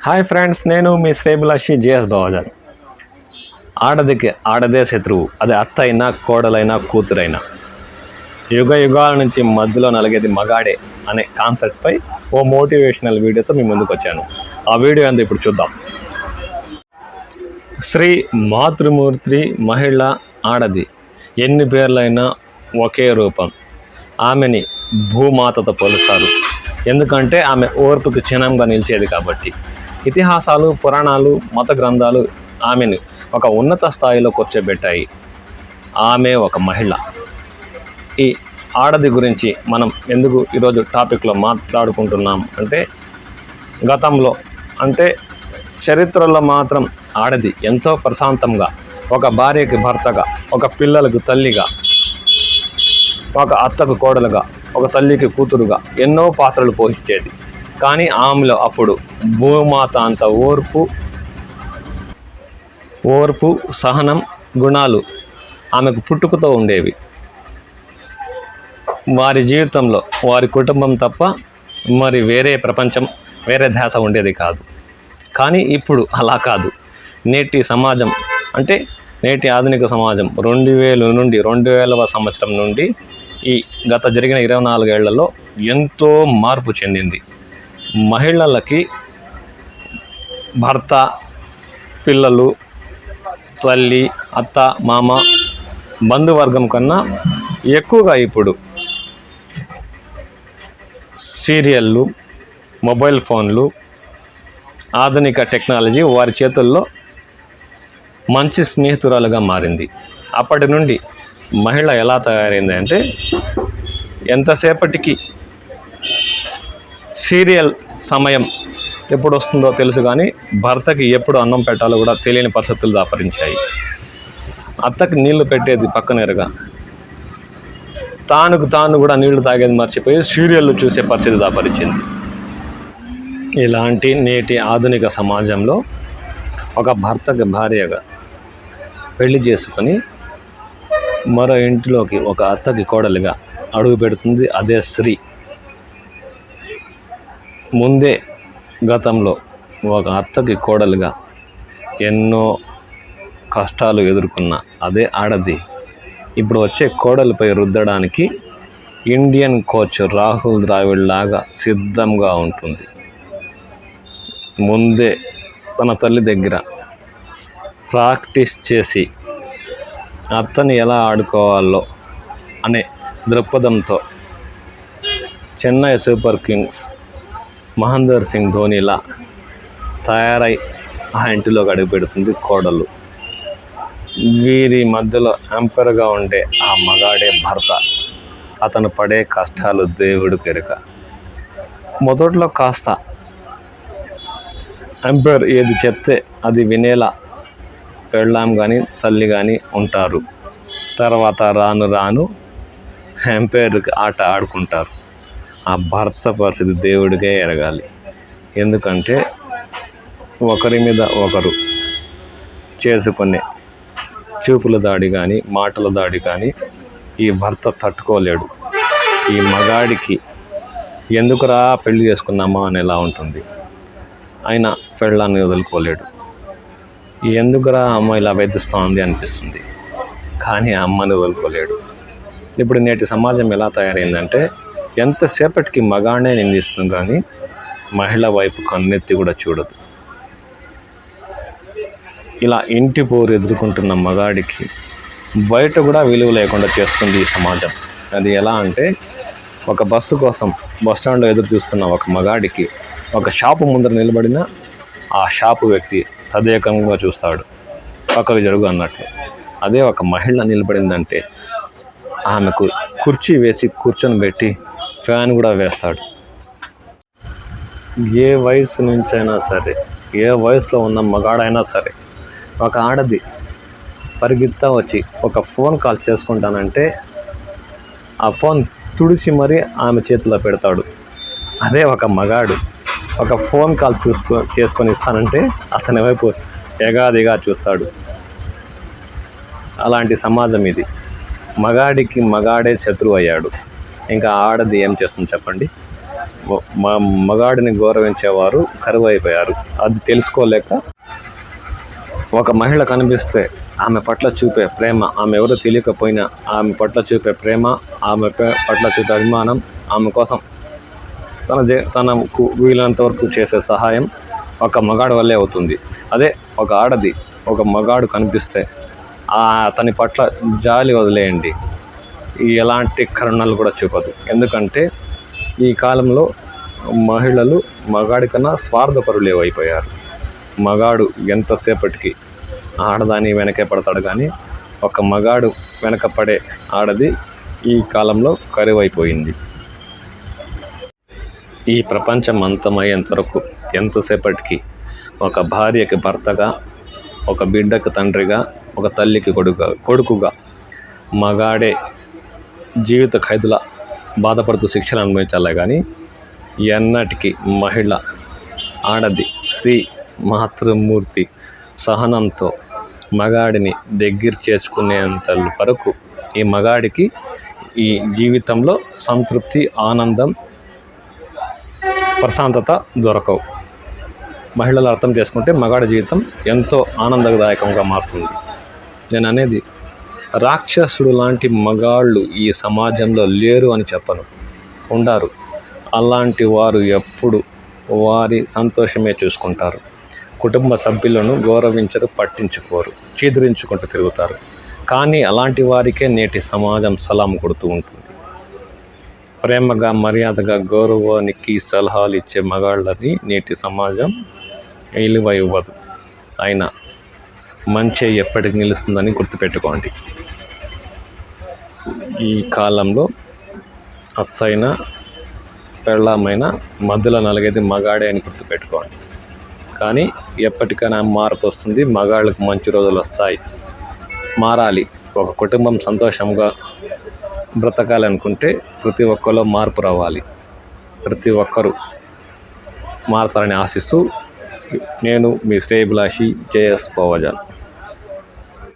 Hi friends, నేను మీ శ్రేభిలాషి JS Bavajan. ఆడదికి ఆడదే శత్రువు, అది అత్త అయినా కోడలైనా కూతురైనా. యుగ యుగాల నుంచి మధ్యలో నలిగేది మగాడే అనే కాన్సెప్ట్పై ఓ మోటివేషనల్ వీడియోతో మీ ముందుకు వచ్చాను. ఆ వీడియో అంతా ఇప్పుడు చూద్దాం. శ్రీ మాతృమూర్తి మహిళ ఆడది, ఎన్ని పేర్లైనా ఒకే రూపం. ఆమెని భూమాతతో పోలుస్తారు, ఎందుకంటే ఆమె ఓర్పుకు చిహ్నంగా నిలిచేది కాబట్టి. ఇతిహాసాలు, పురాణాలు, మత గ్రంథాలు ఆమెను ఒక ఉన్నత స్థాయిలో కూర్చోబెట్టాయి. ఆమె ఒక మహిళ. ఈ ఆడది గురించి మనం ఎందుకు ఈరోజు టాపిక్లో మాట్లాడుకుంటున్నాం అంటే, గతంలో అంటే చరిత్రలో మాత్రం ఆడది ఎంతో ప్రశాంతంగా, ఒక భార్యకి భర్తగా, ఒక పిల్లలకు తల్లిగా, ఒక అత్తకు కోడలుగా, ఒక తల్లికి కూతురుగా ఎన్నో పాత్రలు పోషించేది. కానీ ఆమెలో అప్పుడు భూమాత అంత ఓర్పు సహనం గుణాలు ఆమెకు పుట్టుకతో ఉండేవి. వారి జీవితంలో వారి కుటుంబం తప్ప మరి వేరే ప్రపంచం, వేరే ధ్యాస ఉండేది కాదు. కానీ ఇప్పుడు అలా కాదు. నేటి సమాజం అంటే నేటి ఆధునిక సమాజం 2000 నుండి 2000వ సంవత్సరం నుండి ఈ గత జరిగిన 24 ఏళ్లలో ఎంతో మార్పు చెందింది. మహిళలకి భర్త, పిల్లలు, తల్లి, అత్త, మామ, బంధువర్గం కన్నా ఎక్కువగా ఇప్పుడు సీరియళ్ళు, మొబైల్ ఫోన్లు, ఆధునిక టెక్నాలజీ వారి చేతుల్లో మంచి స్నేహితురాలుగా మారింది. అప్పటి నుండి మహిళ ఎలా తయారైంది అంటే, ఎంతసేపటికి సీరియల్ సమయం ఎప్పుడు వస్తుందో తెలుసు, కానీ భర్తకి ఎప్పుడు అన్నం పెట్టాలో కూడా తెలియని పరిస్థితులు దాపరించాయి. అత్తకి నీళ్లు పెట్టేది పక్కనేరుగా, తాను కూడా నీళ్లు తాగేది మర్చిపోయి సీరియళ్ళు చూసే పరిస్థితి దాపరించింది. ఇలాంటి నేటి ఆధునిక సమాజంలో ఒక భర్తకి భార్యగా పెళ్లి చేసుకొని మరో ఇంటిలోకి ఒక అత్తకి కోడలిగా అడుగు పెడుతుంది అదే స్త్రీ. ముందే గతంలో ఒక అత్తకి కోడలుగా ఎన్నో కష్టాలు ఎదుర్కొన్న అదే ఆడది ఇప్పుడు వచ్చే కోడలపై రుద్దడానికి ఇండియన్ కోచ్ రాహుల్ ద్రావిడ్ లాగా సిద్ధంగా ఉంటుంది. ముందే తన తల్లి దగ్గర ప్రాక్టీస్ చేసి అత్తని ఎలా ఆడుకోవాలో అనే దృక్పథంతో చెన్నై సూపర్ కింగ్స్ మహేందర్ సింగ్ ధోనిలా తయారై ఆ ఇంటిలోకి అడుగు పెడుతుంది కోడలు. వీరి మధ్యలో ఎంపైర్గా ఉండే ఆ మగాడే భర్త. అతను పడే కష్టాలు దేవుడు కెరక. మొదట్లో కాస్త ఎంపైర్ ఏది చెప్తే అది వినేలా పెళ్ళాం కానీ తల్లి కానీ ఉంటారు. తర్వాత రాను ఎంపైర్కి ఆట ఆడుకుంటారు. ఆ భర్త పరిస్థితి దేవుడికే ఎరగాలి. ఎందుకంటే ఒకరి మీద ఒకరు చేసుకునే చూపుల దాడి కానీ, మాటల దాడి కానీ ఈ భర్త తట్టుకోలేడు. ఈ మగాడికి ఎందుకురా పెళ్లి చేసుకున్నామా అనేలా ఉంటుంది. అయినా పెళ్ళాన్ని వదులుకోలేడు. ఎందుకురా అమ్మ ఇలా వేధిస్తోంది అనిపిస్తుంది, కానీ ఆ అమ్మని వదులుకోలేడు. ఇప్పుడు నేటి సమాజం ఎలా తయారైందంటే, ఎంతసేపటికి మగాడినే నిందిస్తుంది, కానీ మహిళ వైపు కన్నెత్తి కూడా చూడదు. ఇలా ఇంటి పోరు ఎదుర్కొంటున్న మగాడికి బయట కూడా విలువ లేకుండా చేస్తుంది ఈ సమాజం. అది ఎలా అంటే, ఒక బస్సు కోసం బస్టాండ్లో ఎదురు చూస్తున్న ఒక మగాడికి ఒక షాపు ముందర నిలబడిన ఆ షాపు వ్యక్తి తదేకంగా చూస్తాడు, పక్కకు జరుగు అన్నట్లు. అదే ఒక మహిళ నిలబడిందంటే ఆమెకు కుర్చీ వేసి కూర్చొని పెట్టి ఫ్యాన్ కూడా వేస్తాడు. ఏ వయసు నుంచైనా సరే, ఏ వయసులో ఉన్న మగాడైనా సరే, ఒక ఆడది పరిగెత్తా వచ్చి ఒక ఫోన్ కాల్ చేసుకుంటానంటే ఆ ఫోన్ తుడిచి మరీ ఆమె చేతిలో పెడతాడు. అదే ఒక మగాడు ఒక ఫోన్ కాల్ చేసుకొని ఇస్తానంటే అతని వైపు ఎగాదిగా చూస్తాడు. అలాంటి సమాజం ఇది. మగాడికి మగాడే శత్రువు అయ్యాడు. ఇంకా ఆడది ఏం చేస్తుంది చెప్పండి? మా మగాడిని గౌరవించేవారు కరువైపోయారు. అది తెలుసుకోలేక ఒక మహిళ కనిపిస్తే ఆమె పట్ల చూపే ప్రేమ, ఆమె ఎవరో తెలియకపోయినా ఆమె పట్ల చూపే ప్రేమ, ఆమె పట్ల చూపే అభిమానం, ఆమె కోసం తనకు వీలైనంత వరకు చేసే సహాయం ఒక మగాడు వల్లే అవుతుంది. అదే ఒక ఆడది ఒక మగాడు కనిపిస్తే అతని పట్ల జాలి వదిలేయండి, ఎలాంటి కరుణలు కూడా చూపదు. ఎందుకంటే ఈ కాలంలో మహిళలు మగాడి కన్నా స్వార్థపరులు అయిపోయారు. మగాడు ఎంతసేపటికి ఆడదాని వెనకే పడతాడు, కానీ ఒక మగాడు వెనకపడే ఆడది ఈ కాలంలో కరువైపోయింది. ఈ ప్రపంచం అంతమయ్యేంత వరకు ఎంతసేపటికి ఒక భార్యకి భర్తగా, ఒక బిడ్డకు తండ్రిగా, ఒక తల్లికి కొడుకుగా మగాడే జీవిత ఖైదులా బాధపడుతూ శిక్షలు అనుభవించాలే కానీ ఎన్నటికీ మహిళ, ఆడది, స్త్రీ, మాతృమూర్తి సహనంతో మగాడిని దగ్గర చేసుకునేంత వరకు ఈ మగాడికి ఈ జీవితంలో సంతృప్తి, ఆనందం, ప్రశాంతత దొరకవు. మహిళలు అర్థం చేసుకుంటే మగాడి జీవితం ఎంతో ఆనందదాయకంగా మారుతుంది. నేను అనేది రాక్షసుడు లాంటి మగాళ్ళు ఈ సమాజంలో లేరు అని చెప్పను, ఉండారు. అలాంటి వారు ఎప్పుడు వారి సంతోషమే చూసుకుంటారు. కుటుంబ సభ్యులను గౌరవించరు, పట్టించుకోరు, చీదరించుకుంటూ తిరుగుతారు. కానీ అలాంటి వారికే నేటి సమాజం సలాం కొడుతూ ఉంటుంది. ప్రేమగా, మర్యాదగా, గౌరవానికి సలహాలు ఇచ్చే మగాళ్ళని నేటి సమాజం విలువ ఇవ్వదు. అయినా మంచి ఎప్పటికి నిలుస్తుందని గుర్తుపెట్టుకోండి. ఈ కాలంలో అత్తైనా పెళ్ళామైన మధ్యలో నలిగేది మగాడే అని గుర్తుపెట్టుకోండి. కానీ ఎప్పటికైనా మార్పు వస్తుంది, మగాళ్ళకు మంచి రోజులు వస్తాయి. మారాలి. ఒక కుటుంబం సంతోషంగా బ్రతకాలనుకుంటే ప్రతి ఒక్కరిలో మార్పు రావాలి. ప్రతి ఒక్కరూ మారతారని ఆశిస్తూ నేను మీ శ్రేయభిలాషి జేఎస్ పవజాన్.